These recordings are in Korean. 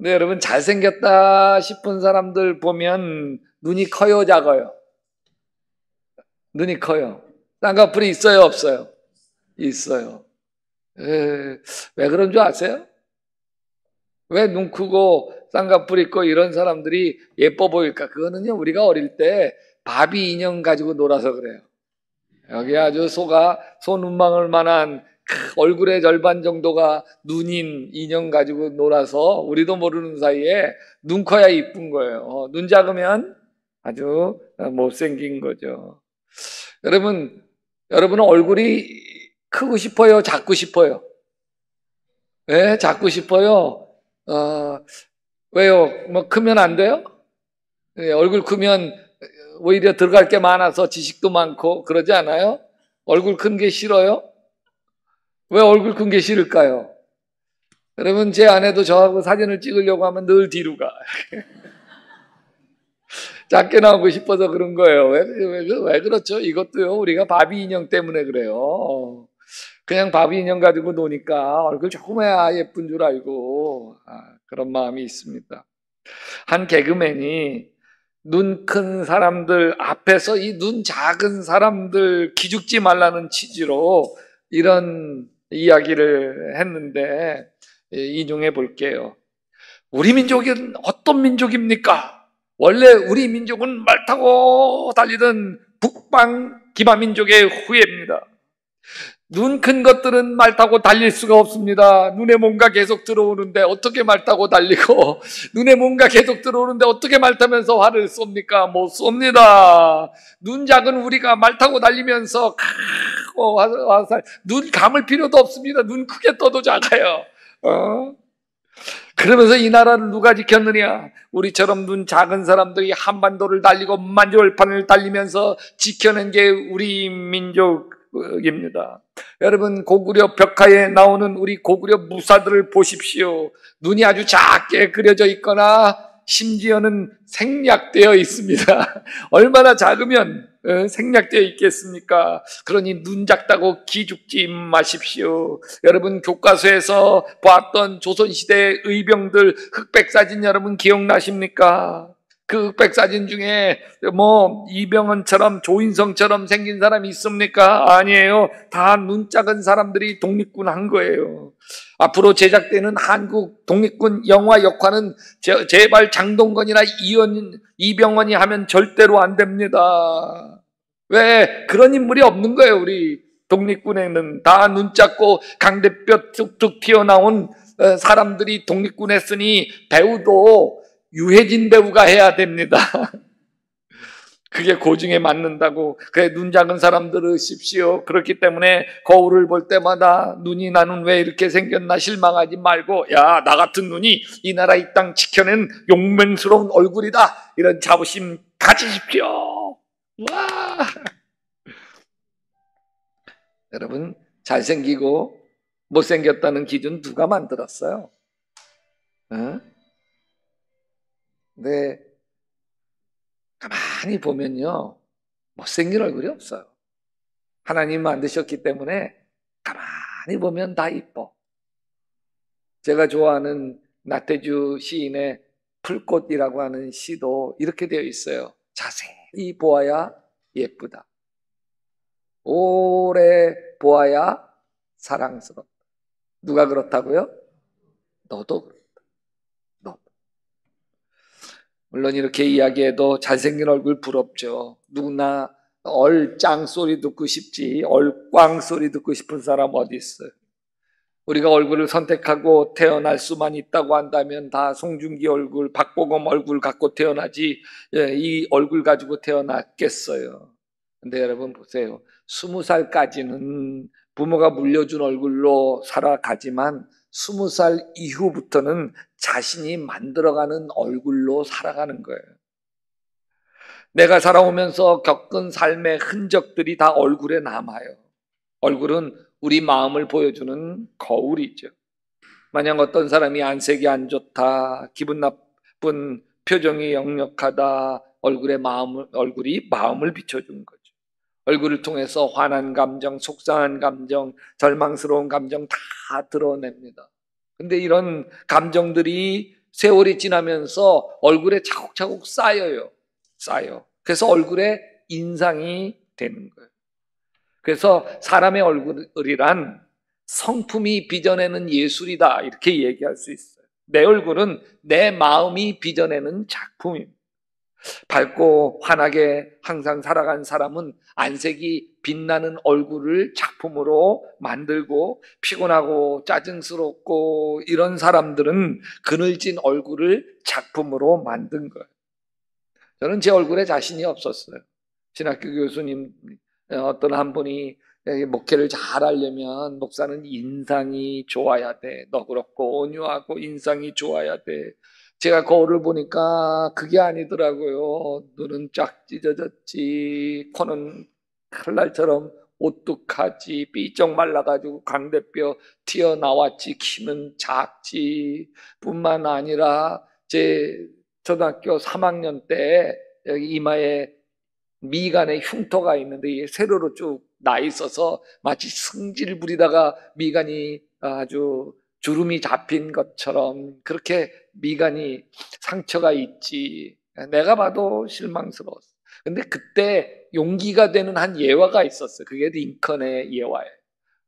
근데 여러분, 잘생겼다 싶은 사람들 보면 눈이 커요, 작아요? 눈이 커요. 쌍꺼풀이 있어요, 없어요? 있어요. 왜 그런 줄 아세요? 왜 눈 크고 쌍꺼풀 있고 이런 사람들이 예뻐 보일까? 그거는요, 우리가 어릴 때 바비 인형 가지고 놀아서 그래요. 여기 아주 소 눈망울 만한 얼굴의 절반 정도가 눈인 인형 가지고 놀아서 우리도 모르는 사이에 눈 커야 이쁜 거예요. 눈 작으면 아주 못생긴 거죠. 여러분은 얼굴이 크고 싶어요? 작고 싶어요? 네, 작고 싶어요. 왜요? 뭐 크면 안 돼요? 네, 얼굴 크면 오히려 들어갈 게 많아서 지식도 많고 그러지 않아요? 얼굴 큰 게 싫어요? 왜 얼굴 큰 게 싫을까요? 여러분, 제 아내도 저하고 사진을 찍으려고 하면 늘 뒤로 가. 작게 나오고 싶어서 그런 거예요. 왜 그렇죠? 이것도요, 우리가 바비 인형 때문에 그래요. 그냥 바비 인형 가지고 노니까 얼굴 조금해야 예쁜 줄 알고 그런 마음이 있습니다. 한 개그맨이 눈 큰 사람들 앞에서 이 눈 작은 사람들 기죽지 말라는 취지로 이런 이야기를 했는데 인용해 볼게요. 우리 민족은 어떤 민족입니까? 원래 우리 민족은 말 타고 달리던 북방 기마 민족의 후예입니다. 눈 큰 것들은 말 타고 달릴 수가 없습니다. 눈에 뭔가 계속 들어오는데 어떻게 말 타고 달리고, 눈에 뭔가 계속 들어오는데 어떻게 말 타면서 화를 쏩니까? 못 쏩니다. 눈 작은 우리가 말 타고 달리면서 화살, 눈 감을 필요도 없습니다. 눈 크게 떠도 작아요. 그러면서 이 나라를 누가 지켰느냐? 우리처럼 눈 작은 사람들이 한반도를 달리고 만주월판을 달리면서 지켜낸 게 우리 민족입니다. 여러분, 고구려 벽화에 나오는 우리 고구려 무사들을 보십시오. 눈이 아주 작게 그려져 있거나 심지어는 생략되어 있습니다. 얼마나 작으면 생략되어 있겠습니까? 그러니 눈 작다고 기죽지 마십시오. 여러분, 교과서에서 보았던 조선시대 의병들 흑백 사진 여러분 기억나십니까? 그 흑백 사진 중에 뭐 이병헌처럼 조인성처럼 생긴 사람이 있습니까? 아니에요. 다 눈 작은 사람들이 독립군 한 거예요. 앞으로 제작되는 한국 독립군 영화 역할은 제발 장동건이나 이병헌이 하면 절대로 안 됩니다. 왜? 그런 인물이 없는 거예요. 우리 독립군에는 다 눈 작고 강대뼈 툭툭 튀어나온 사람들이 독립군 했으니 배우도 유해진 배우가 해야 됩니다. 그게 고증에 맞는다고. 그래, 눈 작은 사람들으십시오. 그렇기 때문에 거울을 볼 때마다 눈이 나는 왜 이렇게 생겼나 실망하지 말고, 야, 나 같은 눈이 이 나라 이 땅 지켜낸 용맹스러운 얼굴이다, 이런 자부심 가지십시오. 와! 여러분, 잘생기고 못생겼다는 기준 누가 만들었어요? 근데 가만히 보면요, 못생긴 얼굴이 없어요. 하나님 만드셨기 때문에 가만히 보면 다 이뻐. 제가 좋아하는 나태주 시인의 풀꽃이라고 하는 시도 이렇게 되어 있어요. 자세히 보아야 예쁘다. 오래 보아야 사랑스럽다. 누가 그렇다고요? 너도 그렇다. 너. 물론 이렇게 이야기해도 잘생긴 얼굴 부럽죠. 누구나 얼짱 소리 듣고 싶지 얼꽝 소리 듣고 싶은 사람 어디 있어요? 우리가 얼굴을 선택하고 태어날 수만 있다고 한다면 다 송중기 얼굴, 박보검 얼굴 갖고 태어나지 이 얼굴 가지고 태어났겠어요. 근데 여러분 보세요. 20살까지는 부모가 물려준 얼굴로 살아가지만 20살 이후부터는 자신이 만들어가는 얼굴로 살아가는 거예요. 내가 살아오면서 겪은 삶의 흔적들이 다 얼굴에 남아요. 얼굴은 우리 마음을 보여주는 거울이죠. 만약 어떤 사람이 안색이 안 좋다, 기분 나쁜 표정이 역력하다, 얼굴이 마음을 비춰준 거죠. 얼굴을 통해서 화난 감정, 속상한 감정, 절망스러운 감정 다 드러냅니다. 근데 이런 감정들이 세월이 지나면서 얼굴에 차곡차곡 쌓여요. 쌓여. 그래서 얼굴에 인상이 되는 거예요. 그래서 사람의 얼굴이란 성품이 빚어내는 예술이다, 이렇게 얘기할 수 있어요. 내 얼굴은 내 마음이 빚어내는 작품입니다. 밝고 환하게 항상 살아간 사람은 안색이 빛나는 얼굴을 작품으로 만들고, 피곤하고 짜증스럽고 이런 사람들은 그늘진 얼굴을 작품으로 만든 거예요. 저는 제 얼굴에 자신이 없었어요. 신학교 교수님 어떤 한 분이 목회를 잘하려면 목사는 인상이 좋아야 돼. 너그럽고 온유하고 인상이 좋아야 돼. 제가 거울을 보니까 그게 아니더라고요. 눈은 쫙 찢어졌지, 코는 칼날처럼 오뚝하지, 삐쩍 말라가지고 광대뼈 튀어나왔지, 키는 작지. 뿐만 아니라 제 초등학교 3학년 때 여기 이마에 미간에 흉터가 있는데 이게 세로로 쭉 나 있어서 마치 승질 부리다가 미간이 아주 주름이 잡힌 것처럼 그렇게 미간이 상처가 있지. 내가 봐도 실망스러웠어. 근데 그때 용기가 되는 한 예화가 있었어요. 그게 링컨의 예화예요.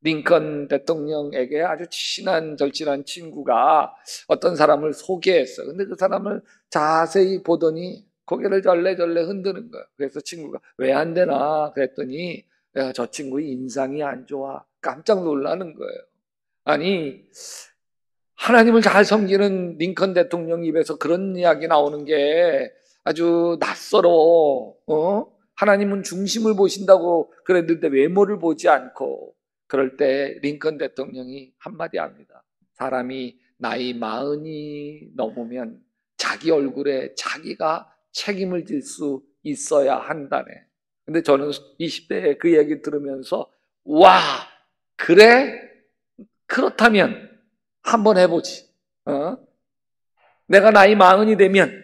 링컨 대통령에게 아주 친한 절친한 친구가 어떤 사람을 소개했어요. 근데 그 사람을 자세히 보더니 고개를 절레절레 흔드는 거예요. 그래서 친구가 왜 안 되나 그랬더니 야, 저 친구의 인상이 안 좋아. 깜짝 놀라는 거예요. 아니, 하나님을 잘 섬기는 링컨 대통령 입에서 그런 이야기 나오는 게 아주 낯설어. 하나님은 중심을 보신다고 그랬는데 외모를 보지 않고. 그럴 때 링컨 대통령이 한마디 합니다. 사람이 나이 40이 넘으면 자기 얼굴에 자기가 책임을 질 수 있어야 한다네. 근데 저는 20대에 그 얘기 들으면서 와, 그래? 그렇다면 한번 해보지. 내가 나이 40이 되면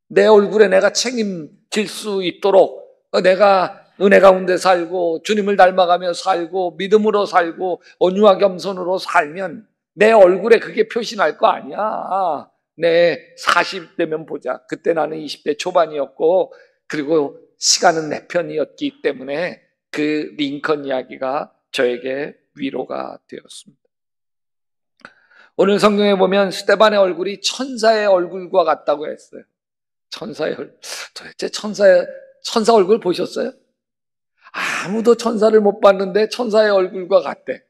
내 얼굴에 내가 책임질 수 있도록 내가 은혜 가운데 살고 주님을 닮아가며 살고 믿음으로 살고 온유와 겸손으로 살면 내 얼굴에 그게 표시날 거 아니야. 내 40대면 보자. 그때 나는 20대 초반이었고 그리고 시간은 내 편이었기 때문에 그 링컨 이야기가 저에게 위로가 되었습니다. 오늘 성경에 보면 스데반의 얼굴이 천사의 얼굴과 같다고 했어요. 천사의 얼굴. 도대체 천사 얼굴 보셨어요? 아무도 천사를 못 봤는데 천사의 얼굴과 같대.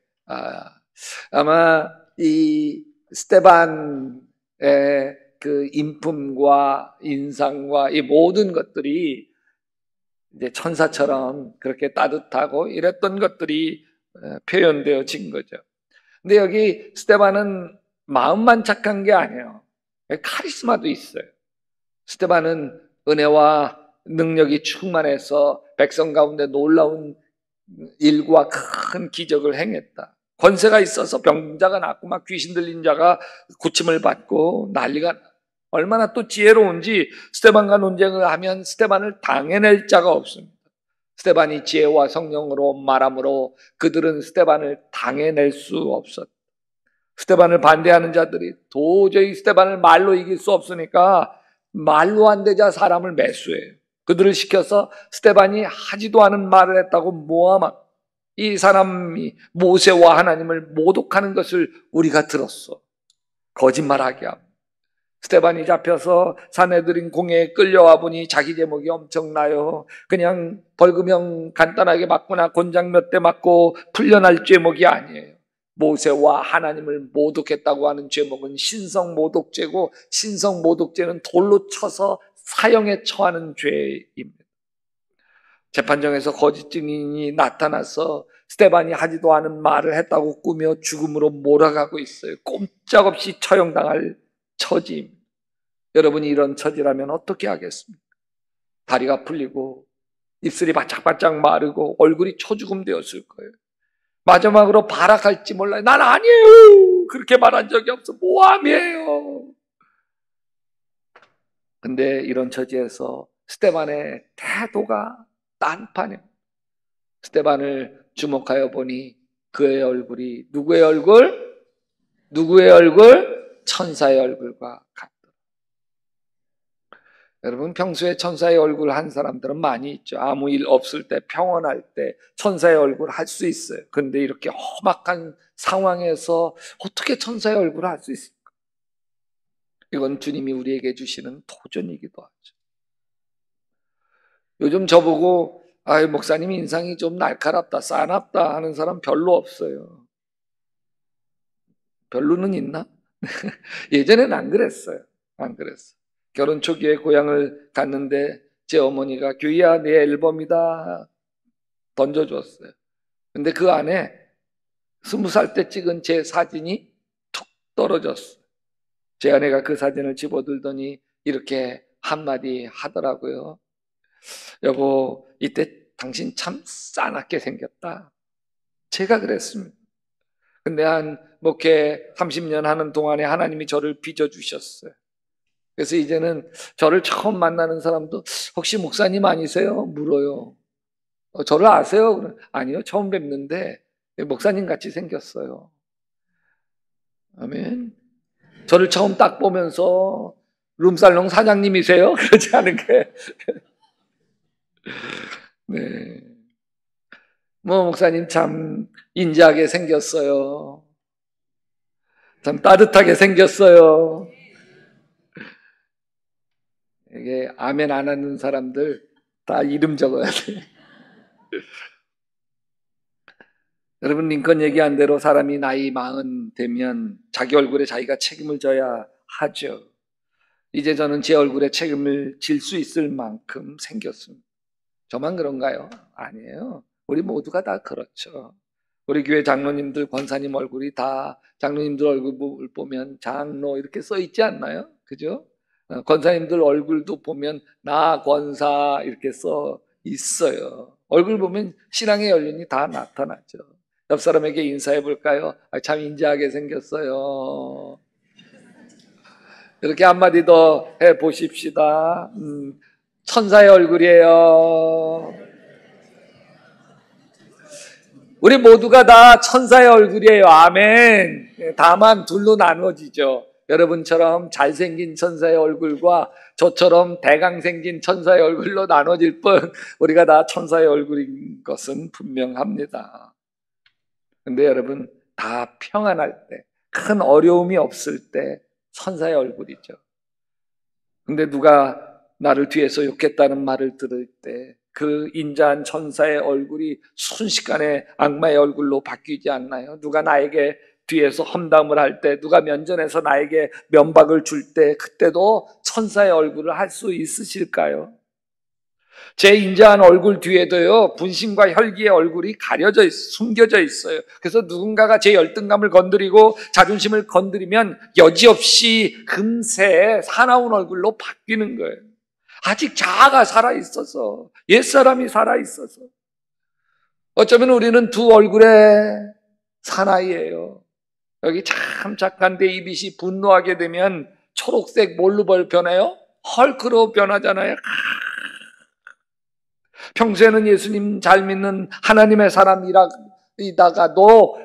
아마 이 스데반의 그 인품과 인상과 이 모든 것들이 이제 천사처럼 그렇게 따뜻하고 이랬던 것들이 표현되어진 거죠. 근데 여기 스데반은 마음만 착한 게 아니에요. 카리스마도 있어요. 스데반은 은혜와 능력이 충만해서 백성 가운데 놀라운 일과 큰 기적을 행했다. 권세가 있어서 병자가 낫고 막 귀신 들린 자가 고침을 받고 난리가 얼마나 또 지혜로운지 스데반과 논쟁을 하면 스데반을 당해낼 자가 없습니다. 스데반이 지혜와 성령으로 말함으로 그들은 스데반을 당해낼 수 없었다. 스데반을 반대하는 자들이 도저히 스데반을 말로 이길 수 없으니까 말로 안 되자 사람을 매수해요. 그들을 시켜서 스데반이 하지도 않은 말을 했다고 모함한 이 사람이 모세와 하나님을 모독하는 것을 우리가 들었어. 거짓말하게 합니다. 스데반이 잡혀서 사내들인 공회에 끌려와 보니 자기 제목이 엄청나요. 그냥 벌금형 간단하게 맞거나 곤장 몇 대 맞고 풀려날 죄목이 아니에요. 모세와 하나님을 모독했다고 하는 죄목은 신성모독죄고, 신성모독죄는 돌로 쳐서 사형에 처하는 죄입니다. 재판정에서 거짓 증인이 나타나서 스데반이 하지도 않은 말을 했다고 꾸며 죽음으로 몰아가고 있어요. 꼼짝없이 처형당할 처지입니다. 여러분이 이런 처지라면 어떻게 하겠습니까? 다리가 풀리고 입술이 바짝바짝 마르고 얼굴이 초죽음 되었을 거예요. 마지막으로 발악할지 몰라요. 난 아니에요. 그렇게 말한 적이 없어. 모함이에요. 근데 이런 처지에서 스데반의 태도가 딴판이에요. 스데반을 주목하여 보니 그의 얼굴이 누구의 얼굴? 누구의 얼굴? 천사의 얼굴과 같더라. 여러분, 평소에 천사의 얼굴 한 사람들은 많이 있죠. 아무 일 없을 때, 평온할 때 천사의 얼굴 할 수 있어요. 그런데 이렇게 험악한 상황에서 어떻게 천사의 얼굴을 할 수 있을까? 이건 주님이 우리에게 주시는 도전이기도 하죠. 요즘 저보고 목사님 인상이 좀 날카롭다, 싸납다 하는 사람 별로 없어요. 별로는 있나? 예전엔 안 그랬어요. 안 그랬어. 결혼 초기에 고향을 갔는데 제 어머니가 규희야 내 앨범이다 던져줬어요. 근데 그 안에 20살 때 찍은 제 사진이 툭 떨어졌어요. 제 아내가 그 사진을 집어들더니 이렇게 한마디 하더라고요. 여보, 이때 당신 참 싸납게 생겼다. 제가 그랬습니다. 근데 한 목회 30년 하는 동안에 하나님이 저를 빚어주셨어요. 그래서 이제는 저를 처음 만나는 사람도 혹시 목사님 아니세요? 물어요. 저를 아세요? 아니요, 처음 뵙는데 목사님 같이 생겼어요. 아멘. 저를 처음 딱 보면서 룸살롱 사장님이세요? 그러지 않은 게. 네. 목사님 참 인자하게 생겼어요. 참 따뜻하게 생겼어요. 이게 아멘 안 하는 사람들 다 이름 적어야 돼. 여러분, 링컨 얘기한 대로 사람이 나이 40 되면 자기 얼굴에 자기가 책임을 져야 하죠. 이제 저는 제 얼굴에 책임을 질 수 있을 만큼 생겼습니다. 저만 그런가요? 아니에요. 우리 모두가 다 그렇죠. 우리 교회 장로님들, 권사님 얼굴이 다 장로님들 얼굴 보면 장로 이렇게 써 있지 않나요? 그죠? 권사님들 얼굴도 보면 나 권사 이렇게 써 있어요. 얼굴 보면 신앙의 연륜이 다 나타나죠. 옆 사람에게 인사해 볼까요? 참 인자하게 생겼어요. 이렇게 한마디 더 해 보십시다. 천사의 얼굴이에요. 우리 모두가 다 천사의 얼굴이에요. 아멘. 다만 둘로 나누어지죠. 여러분처럼 잘생긴 천사의 얼굴과 저처럼 대강생긴 천사의 얼굴로 나눠질 뿐 우리가 다 천사의 얼굴인 것은 분명합니다. 근데 여러분, 다 평안할 때, 큰 어려움이 없을 때 천사의 얼굴이죠. 근데 누가 나를 뒤에서 욕했다는 말을 들을 때 그 인자한 천사의 얼굴이 순식간에 악마의 얼굴로 바뀌지 않나요? 누가 나에게 뒤에서 험담을 할 때, 누가 면전에서 나에게 면박을 줄 때 그때도 천사의 얼굴을 할 수 있으실까요? 제 인자한 얼굴 뒤에도요, 분신과 혈기의 얼굴이 가려져 숨겨져 있어요. 그래서 누군가가 제 열등감을 건드리고 자존심을 건드리면 여지없이 금세 사나운 얼굴로 바뀌는 거예요. 아직 자아가 살아있어서, 옛사람이 살아있어서. 어쩌면 우리는 두 얼굴의 사나이예요. 여기 참 착한 데이빗이 분노하게 되면 초록색 뭘로 변해요? 헐크로 변하잖아요. 평소에는 예수님 잘 믿는 하나님의 사람이다가도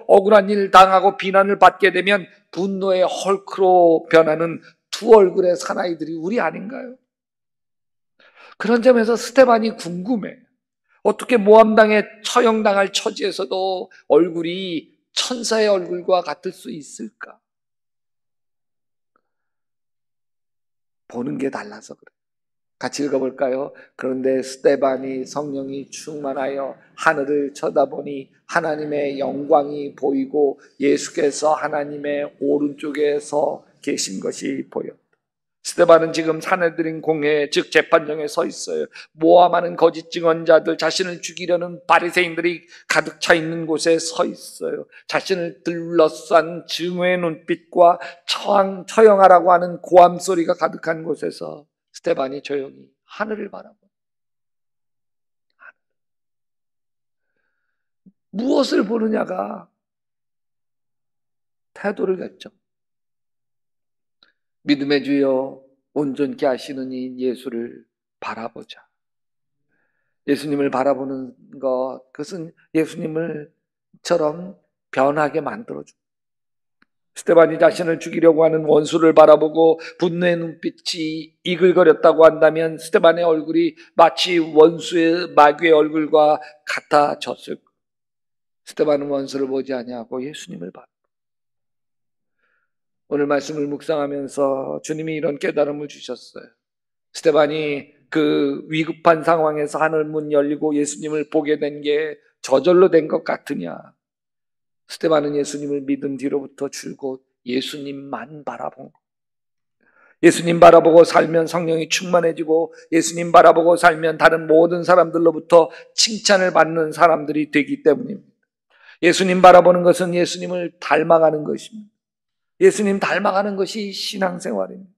억울한 일 당하고 비난을 받게 되면 분노의 헐크로 변하는 두 얼굴의 사나이들이 우리 아닌가요? 그런 점에서 스데반이 궁금해. 어떻게 모함당에 처형당할 처지에서도 얼굴이 천사의 얼굴과 같을 수 있을까? 보는 게 달라서 그래. 같이 읽어볼까요? 그런데 스데반이 성령이 충만하여 하늘을 쳐다보니 하나님의 영광이 보이고 예수께서 하나님의 오른쪽에 서 계신 것이 보였다. 스데반은 지금 사내들인 공회, 즉 재판정에 서 있어요. 모함하는 거짓 증언자들, 자신을 죽이려는 바리새인들이 가득 차 있는 곳에 서 있어요. 자신을 둘러싼 증오의 눈빛과 처형하라고 하는 고함 소리가 가득한 곳에서 스데반이 조용히 하늘을 바라보고, 무엇을 보느냐가 태도를 결정. 믿음의 주여 온전케 하시는 이 예수를 바라보자. 예수님을 바라보는 것, 그것은 예수님을처럼 변하게 만들어줍니다. 스데반이 자신을 죽이려고 하는 원수를 바라보고 분노의 눈빛이 이글거렸다고 한다면 스데반의 얼굴이 마치 원수의 마귀의 얼굴과 같아졌을 거예요. 스데반은 원수를 보지 아니하고 예수님을 봤다. 오늘 말씀을 묵상하면서 주님이 이런 깨달음을 주셨어요. 스데반이 그 위급한 상황에서 하늘문 열리고 예수님을 보게 된 게 저절로 된 것 같으냐? 스데반은 예수님을 믿은 뒤로부터 줄곧 예수님만 바라본 것. 예수님 바라보고 살면 성령이 충만해지고 예수님 바라보고 살면 다른 모든 사람들로부터 칭찬을 받는 사람들이 되기 때문입니다. 예수님 바라보는 것은 예수님을 닮아가는 것입니다. 예수님 닮아가는 것이 신앙생활입니다.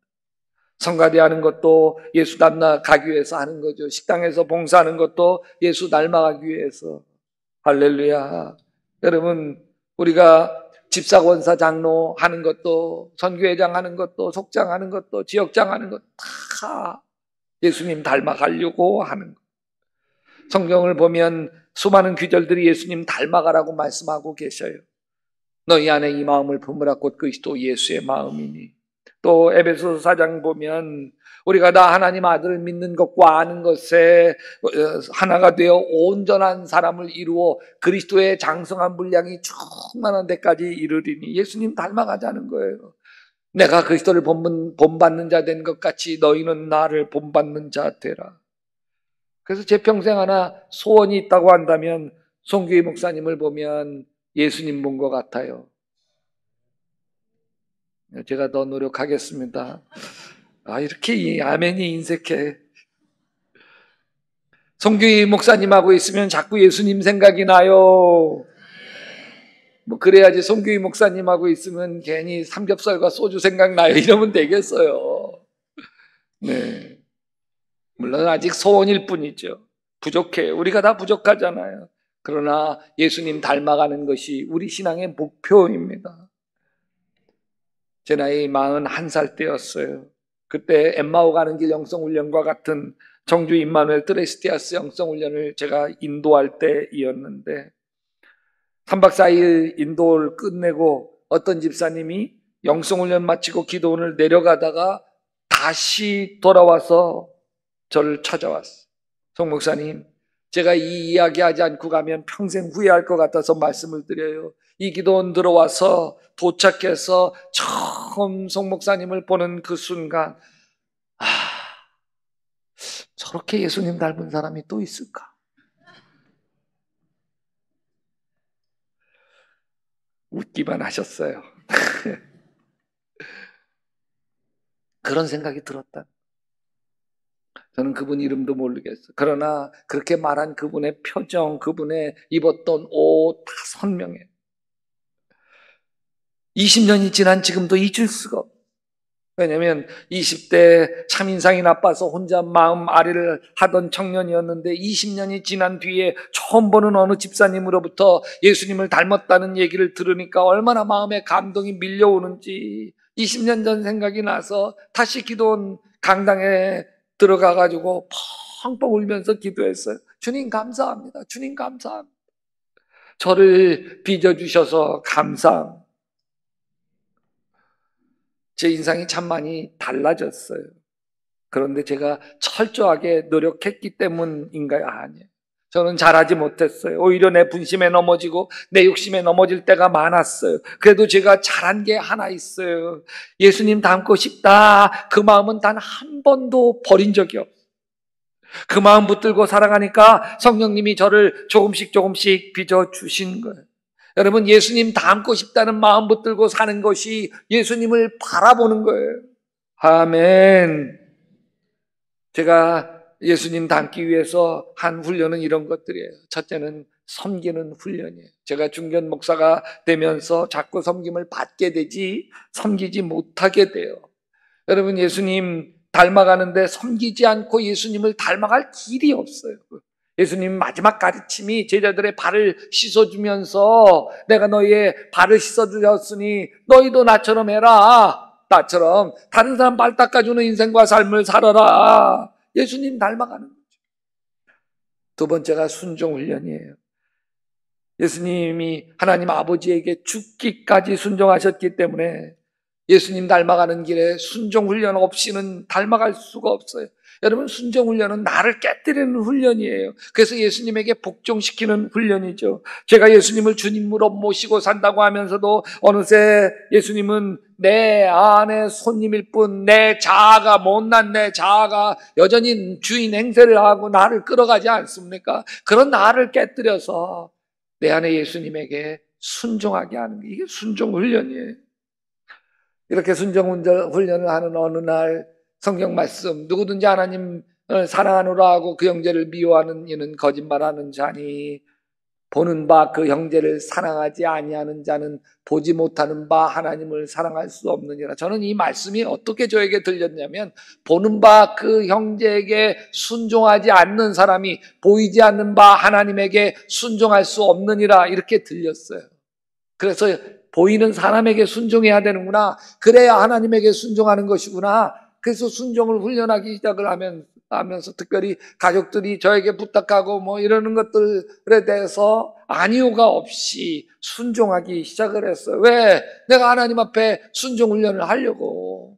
성가대 하는 것도 예수 닮아가기 위해서 하는 거죠. 식당에서 봉사하는 것도 예수 닮아가기 위해서. 할렐루야. 여러분, 우리가 집사, 권사, 장로 하는 것도, 선교회장 하는 것도, 속장 하는 것도, 지역장 하는 것도 다 예수님 닮아가려고 하는 것. 성경을 보면 수많은 귀절들이 예수님 닮아가라고 말씀하고 계셔요. 너희 안에 이 마음을 품으라 곧 그리스도 예수의 마음이니. 또 에베소서 4장 보면 우리가 다 하나님 아들을 믿는 것과 아는 것에 하나가 되어 온전한 사람을 이루어 그리스도의 장성한 분량이 충만한 데까지 이르리니. 예수님 닮아가자는 거예요. 내가 그리스도를 본받는 자 된 것 같이 너희는 나를 본받는 자 되라. 그래서 제 평생 하나 소원이 있다고 한다면 송규희 목사님을 보면 예수님 본 것 같아요. 제가 더 노력하겠습니다. 이렇게 이 아멘이 인색해. 송규희 목사님하고 있으면 자꾸 예수님 생각이 나요. 뭐 그래야지. 송규희 목사님하고 있으면 괜히 삼겹살과 소주 생각나요. 이러면 되겠어요. 네. 물론 아직 소원일 뿐이죠. 부족해요. 우리가 다 부족하잖아요. 그러나 예수님 닮아가는 것이 우리 신앙의 목표입니다. 제 나이 41살 때였어요. 그때 엠마오 가는 길 영성훈련과 같은 청주 임마누엘 트레스티아스 영성훈련을 제가 인도할 때이었는데 3박 4일 인도를 끝내고 어떤 집사님이 영성훈련 마치고 기도원을 내려가다가 다시 돌아와서 저를 찾아왔어요. 송 목사님, 제가 이 이야기 하지 않고 가면 평생 후회할 것 같아서 말씀을 드려요. 이 기도원 들어와서 도착해서 처음 송 목사님을 보는 그 순간, 저렇게 예수님 닮은 사람이 또 있을까? 웃기만 하셨어요. 그런 생각이 들었다. 저는 그분 이름도 모르겠어요. 그러나 그렇게 말한 그분의 표정, 그분의 입었던 옷 다 선명해요. 20년이 지난 지금도 잊을 수가 없어요. 왜냐하면 20대 참 인상이 나빠서 혼자 마음 아리를 하던 청년이었는데 20년이 지난 뒤에 처음 보는 어느 집사님으로부터 예수님을 닮았다는 얘기를 들으니까 얼마나 마음에 감동이 밀려오는지 20년 전 생각이 나서 다시 기도원 강당에 들어가가지고 펑펑 울면서 기도했어요. 주님 감사합니다. 주님 감사합니다. 저를 빚어주셔서 감사합니다. 제 인상이 참 많이 달라졌어요. 그런데 제가 철저하게 노력했기 때문인가요? 아니에요. 저는 잘하지 못했어요. 오히려 내 분심에 넘어지고 내 욕심에 넘어질 때가 많았어요. 그래도 제가 잘한 게 하나 있어요. 예수님 닮고 싶다. 그 마음은 단 한 번도 버린 적이 없어요. 그 마음 붙들고 살아가니까 성령님이 저를 조금씩 빚어주신 거예요. 여러분, 예수님 닮고 싶다는 마음 붙들고 사는 것이 예수님을 바라보는 거예요. 아멘. 제가 예수님 닮기 위해서 한 훈련은 이런 것들이에요. 첫째는 섬기는 훈련이에요. 제가 중견 목사가 되면서 자꾸 섬김을 받게 되지 섬기지 못하게 돼요. 여러분, 예수님 닮아가는데 섬기지 않고 예수님을 닮아갈 길이 없어요. 예수님 마지막 가르침이 제자들의 발을 씻어주면서 내가 너희의 발을 씻어주었으니 너희도 나처럼 해라. 나처럼 다른 사람 발 닦아주는 인생과 삶을 살아라. 예수님 닮아가는 거죠. 두 번째가 순종 훈련이에요. 예수님이 하나님 아버지에게 죽기까지 순종하셨기 때문에 예수님 닮아가는 길에 순종훈련 없이는 닮아갈 수가 없어요. 여러분, 순종훈련은 나를 깨뜨리는 훈련이에요. 그래서 예수님에게 복종시키는 훈련이죠. 제가 예수님을 주님으로 모시고 산다고 하면서도 어느새 예수님은 내 안에 손님일 뿐, 내 자아가, 못난 내 자아가 여전히 주인 행세를 하고 나를 끌어가지 않습니까? 그런 나를 깨뜨려서 내 안에 예수님에게 순종하게 하는 게, 이게 순종훈련이에요. 이렇게 순종훈련을 하는 어느 날 성경 말씀, 누구든지 하나님을 사랑하노라 하고 그 형제를 미워하는 이는 거짓말하는 자니 보는 바 그 형제를 사랑하지 아니하는 자는 보지 못하는 바 하나님을 사랑할 수 없느니라. 저는 이 말씀이 어떻게 저에게 들렸냐면, 보는 바 그 형제에게 순종하지 않는 사람이 보이지 않는 바 하나님에게 순종할 수 없느니라, 이렇게 들렸어요. 그래서 보이는 사람에게 순종해야 되는구나, 그래야 하나님에게 순종하는 것이구나. 그래서 순종을 훈련하기 시작을 하면서 특별히 가족들이 저에게 부탁하고 뭐 이러는 것들에 대해서 아니오가 없이 순종하기 시작을 했어요. 왜? 내가 하나님 앞에 순종 훈련을 하려고.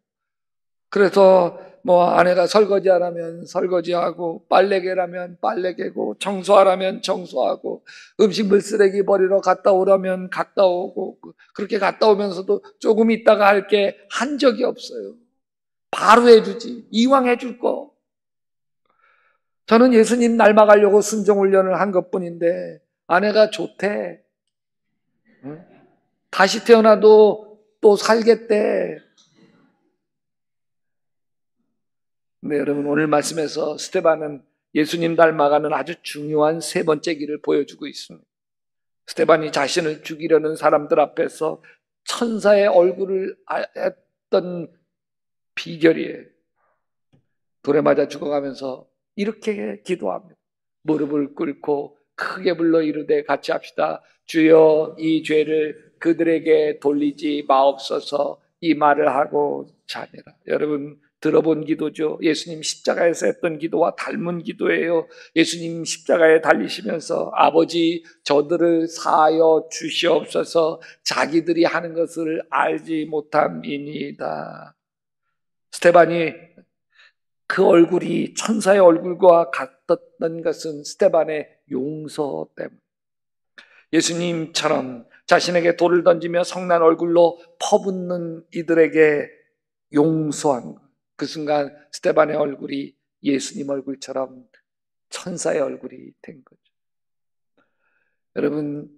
그래서 뭐 아내가 설거지하라면 설거지하고, 빨래개라면 빨래개고, 청소하라면 청소하고, 음식물 쓰레기 버리러 갔다 오라면 갔다 오고, 그렇게 갔다 오면서도 조금 있다가 할 게 한 적이 없어요. 바로 해주지. 이왕 해줄 거. 저는 예수님 닮아가려고 순종훈련을 한 것뿐인데 아내가 좋대. 응? 다시 태어나도 또 살겠대. 근데 여러분, 오늘 말씀에서 스데반은 예수님 닮아가는 아주 중요한 세 번째 길을 보여주고 있습니다. 스데반이 자신을 죽이려는 사람들 앞에서 천사의 얼굴을 했던 비결이에요. 돌에 맞아 죽어가면서 이렇게 기도합니다. 무릎을 꿇고 크게 불러 이르되 같이 합시다. 주여, 이 죄를 그들에게 돌리지 마옵소서. 이 말을 하고 자니라. 여러분, 들어본 기도죠. 예수님 십자가에서 했던 기도와 닮은 기도예요. 예수님 십자가에 달리시면서 아버지, 저들을 사하여 주시옵소서. 자기들이 하는 것을 알지 못함이니이다. 스데반이 그 얼굴이 천사의 얼굴과 같았던 것은 스데반의 용서 때문에, 예수님처럼 자신에게 돌을 던지며 성난 얼굴로 퍼붓는 이들에게 용서한 것. 그 순간 스데반의 얼굴이 예수님 얼굴처럼 천사의 얼굴이 된 거죠. 여러분,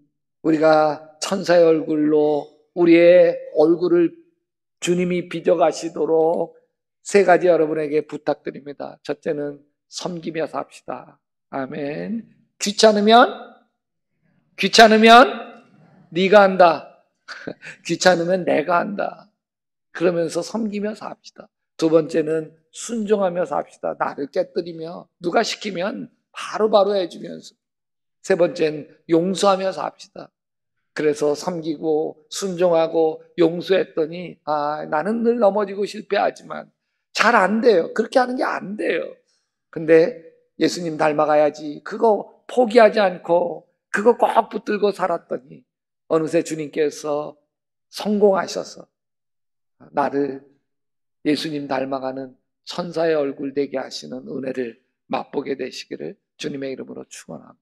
우리가 천사의 얼굴로 우리의 얼굴을 주님이 빚어가시도록 세 가지 여러분에게 부탁드립니다. 첫째는 섬기며 삽시다. 아멘. 귀찮으면 네가 한다. 귀찮으면 내가 한다. 그러면서 섬기며 삽시다. 두 번째는 순종하며 삽시다. 나를 깨뜨리며 누가 시키면 바로바로 해주면서. 세 번째는 용서하며 삽시다. 그래서 섬기고 순종하고 용서했더니 나는 늘 넘어지고 실패하지만 잘 안 돼요. 그렇게 하는 게 안 돼요. 근데 예수님 닮아가야지, 그거 포기하지 않고 그거 꼭 붙들고 살았더니 어느새 주님께서 성공하셔서 나를 예수님 닮아가는 천사의 얼굴 되게 하시는 은혜를 맛보게 되시기를 주님의 이름으로 축원합니다.